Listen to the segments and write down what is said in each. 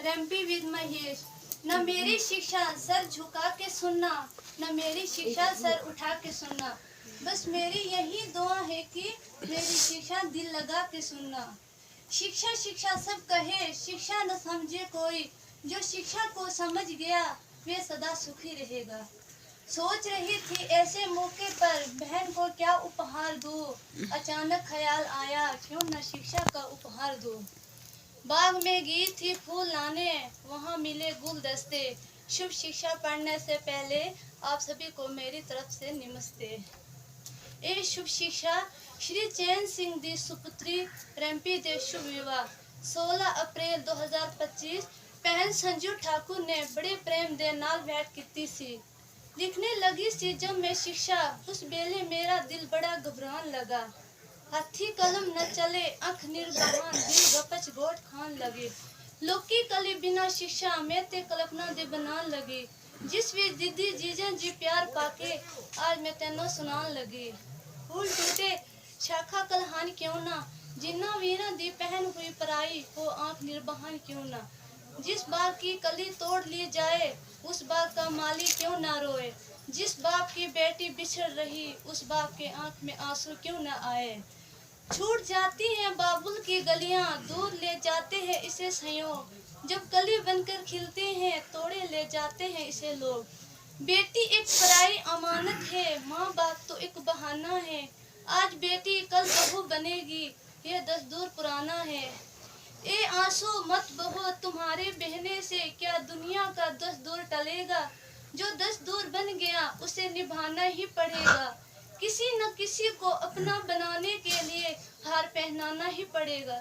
रैम्पी with Mahesh. न मेरी शिक्षा सर झुका के सुनना, न मेरी शिक्षा सर उठा के सुनना। बस मेरी यही दुआ है कि मेरी शिक्षा दिल लगा के सुनना। शिक्षा शिक्षा सब कहे, शिक्षा न समझे कोई। जो शिक्षा को समझ गया वे सदा सुखी रहेगा। सोच रही थी ऐसे मौके पर बहन को क्या उपहार दूं। अचानक ख्याल आया क्यों न शिक्षा का उपहार दूं। बाग में गई थी फूल लाने, वहाँ मिले गुलदस्ते। शुभ शिक्षा पढ़ने से पहले आप सभी को मेरी तरफ से नमस्ते। ए शुभ शिक्षा श्री चैन सिंह दी सुपुत्री रैम्पी दे शुभ विवाह 16 अप्रैल 2025 बहन संजू ठाकुर ने बड़े प्रेम दे नाल भेंट की सी। लिखने लगी सी जब मैं शिक्षा, उस बेले मेरा दिल बड़ा घबरान लगा। हाथी कलम न चले आँख निर्बहान, दिल गपच गोट खान लगे। लोकी कली बिना शिक्षा मैं ते कल्पना दे बनान लगी। जिस भी दीदी जीजन जी प्यार पाके आज मैं तेनो सुनान लगी। फूल टूटे शाखा कलहान क्यों ना, जिन्ना वीरा दी पहन हुई पराई हो आँख निर्बहान क्यों ना। जिस बाग की कली तोड़ ली जाए उस बाग का माली क्यों ना रोए। जिस बाप की बेटी बिछड़ रही उस बाप के आँख में आंसू क्यों न आए। छूट जाती हैं बाबुल की गलियां, दूर ले जाते हैं इसे संयोग। जब कली बनकर खिलते हैं तोड़े ले जाते हैं इसे लोग। बेटी एक पराई अमानत है, माँ बाप तो एक बहाना है। आज बेटी कल बहू बनेगी ये दस्तूर पुराना है। ए आंसू मत बहो तुम्हारे बहने से, क्या दुनिया का दस्तूर टलेगा। जो दस्तूर बन गया उसे निभाना ही पड़ेगा। किसी न किसी को अपना बनाने के लिए हार पहनाना ही पड़ेगा।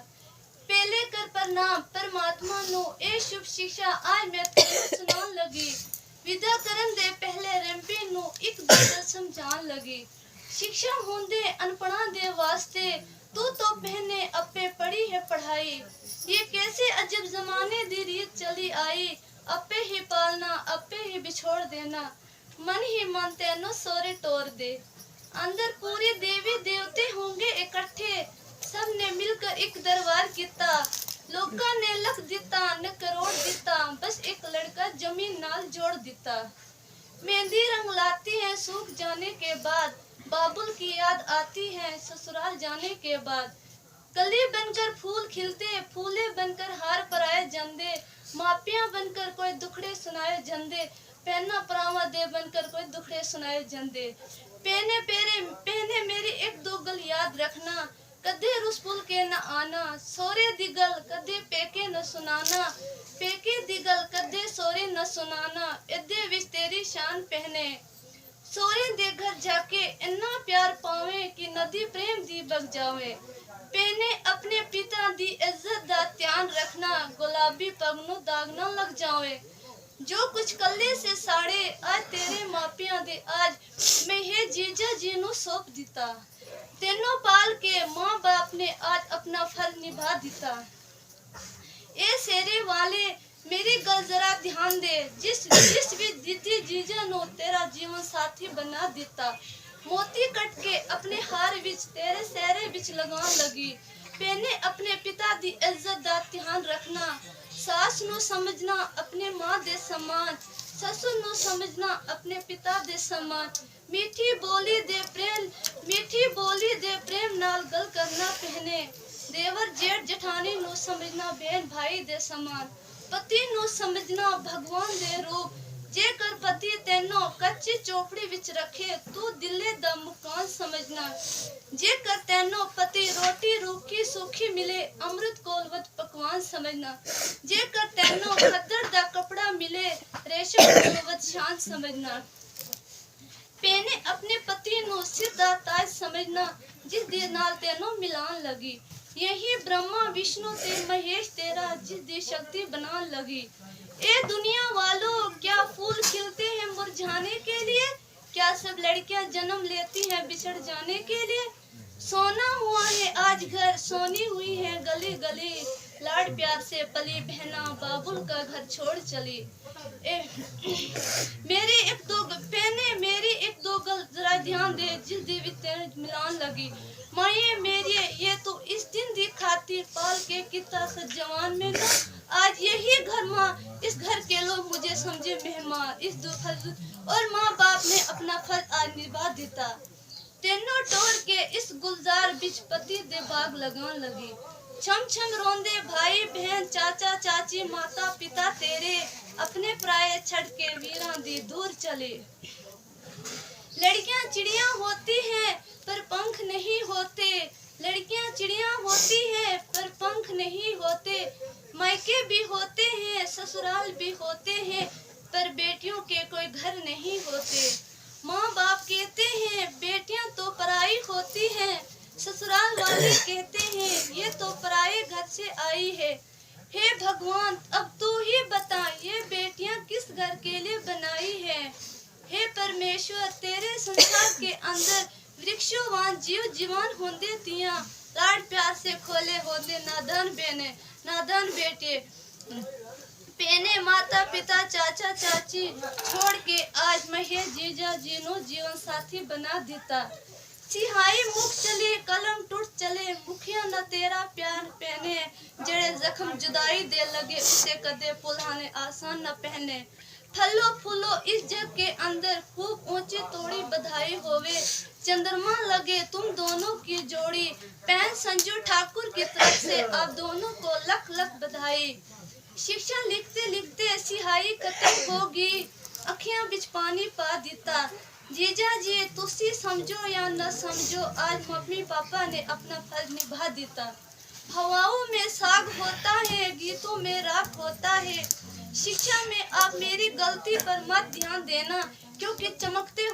पहले कर प्रणाम परमात्मा नो ए शुभ शिक्षा आज मैं तेरे सुनान लगी। विदा करन दे पहले रैम्पी नो एक दूसरा समझान लगी। शिक्षा होंदे अनपढ़ा दे वास्ते तू तो बहने अपे पढ़ी है पढ़ाई। ये कैसे अजब जमाने दी रीत चली आई, अपे ही पालना अपे ही बिछोड़ देना। मन ही मानते नो सोरे टोर दे। अंदर पूरे देवी देवते होंगे इकट्ठे, सब ने मिलकर एक दरबार किता। लोका ने लख दिता न करोड़ दिता, बस एक लड़का जमीन नाल जोड़ दिता। मेहंदी रंग लाती है सूख जाने के बाद, बाबुल की याद आती है ससुराल जाने के बाद। कली बनकर फूल खिलते फूले बनकर हार पराए जंदे। मापियां बनकर कोई दुखड़े सुनाए जंदे, पहना परावा दे बनकर कोई दुखड़े सुनाए जंदे। पहने मेरी एक दो गल याद रखना, कदे रुस पुल के न आना। सोरे दिगल कदे पेके न सुनाना, पेके दिगल कदे सोरे न सुनाना। इदे विच तेरी शान पहने, सोरे दे घर जाके इन्ना प्यार पावे कि नदी प्रेम दी बग जावे। पहने अपने पिता दी इज्जत दा ध्यान रखना, गुलाबी पग नू दाग ना लग जावे। जो कुछ कल्ले से साड़े आज तेरे मापियां दे आज मैं हे जीजा जी नू सौंप दिता। तेनों पाल के माँ बाप ने आज अपना फर्ज निभा दिता। ए सेरे वाले मेरी गल जरा ध्यान दे, जिस भी दीदी जीजा नो तेरा जीवन साथी बना दिता। मोती कट के अपने हार विच तेरे सेरे विच लगान लगी। पहने अपने पिता दी इज्जत दा ध्यान रखना, सास नू समझना अपने माँ दे समान, ससुर नू समझना अपने पिता दे समान। मीठी बोली दे प्रेम नाल गल करना पहने, देवर जेठ जठानी नू समझना बहन भाई दे समान। पति नू समझना भगवान दे रूप, जेकर पति तेनो कच्ची चोपड़ी विच रखे तू दिले दा मुकान समझना। जेकर तेनो पति रोटी रूखी सूखी मिले अमृत कोलवत पकवान समझना। जेकर तेनो खद्दड़ दा कपड़ा मिले रेशम कोलवत शान समझना। पहने अपने पति नो सिर दा ताज समझना, जिस दे नाल तेनो मिलान लगी। यही ब्रह्मा विष्णु ते महेश तेरा जिस दी शक्ति बनान लगी। ए दुनिया वालों क्या फूल खिलते हैं मुरझाने के लिए, क्या सब लड़कियां जन्म लेती हैं बिछड़ जाने के लिए। सोना हुआ है आज घर सोनी हुई है गली गली, लाड प्यार से पली बहना बाबुल का घर छोड़ चली। मेरी एक दो गल जरा ध्यान दे, जिस देवी तेरे मिलान लगी। माये मेरी ये तो इस दिन दी खातिर पाल के कितना सजवान में ना, आज यही घर और माँ इस घर के लोग मुझे समझे मेहमान। इस दुख और माँ बाप ने अपना फर्ज आज निभा दिता। तेनों टोर के इस गुलजार बिच पति दे बाग लगान लगी। छम छम रोंदे भाई बहन चाचा चाची माता पिता तेरे, अपने पराये छड़ के वीरां दी दूर चले। लड़कियां चिड़िया होती हैं पर पंख नहीं होते, लड़कियां चिड़िया होती हैं पर पंख नहीं होते। मायके भी होते हैं ससुराल भी होते हैं, पर बेटियों के कोई घर नहीं होते। माँ बाप कहते हैं बेटियां तो पराई होती हैं, ससुराल वाले कहते हैं ये तो पराये घर से आई है। हे भगवान अब तू ही बता ये बेटियां किस घर के लिए बनाई है। हे परमेश्वर तेरे संसार के अंदर वृक्षोवान जीव जीवन होंदे तिया, लाड प्यार से खोले होंदे नादान बहने नादान बेटे। पेने माता पिता चाचा चाची छोड़ के आज महे जीजा जीनो जीवन साथी बना देता। सिहाई मुख चले कलम टूट चले, मुखिया न तेरा प्यार पहने। जड़े जख्म जुदाई दे लगे उसे कदे पुलाने आसान न पहने। फलो फूलो इस जग के अंदर खूब ऊंची तोड़ी बधाई होवे, चंद्रमा लगे तुम दोनों की जोड़ी। पैन संजू ठाकुर की तरफ से आप दोनों को लख लख बधाई। शिक्षा लिखते लिखते सिहाई खत्म होगी, अखियां बिच पानी पा दिता। जीजा जी तुसी समझो या न समझो आज मम्मी पापा ने अपना फर्ज निभा दिता। हवाओं में साग होता है गीतों में राग होता है, शिक्षा में आप मेरी गलती पर मत ध्यान देना, क्योंकि चमकते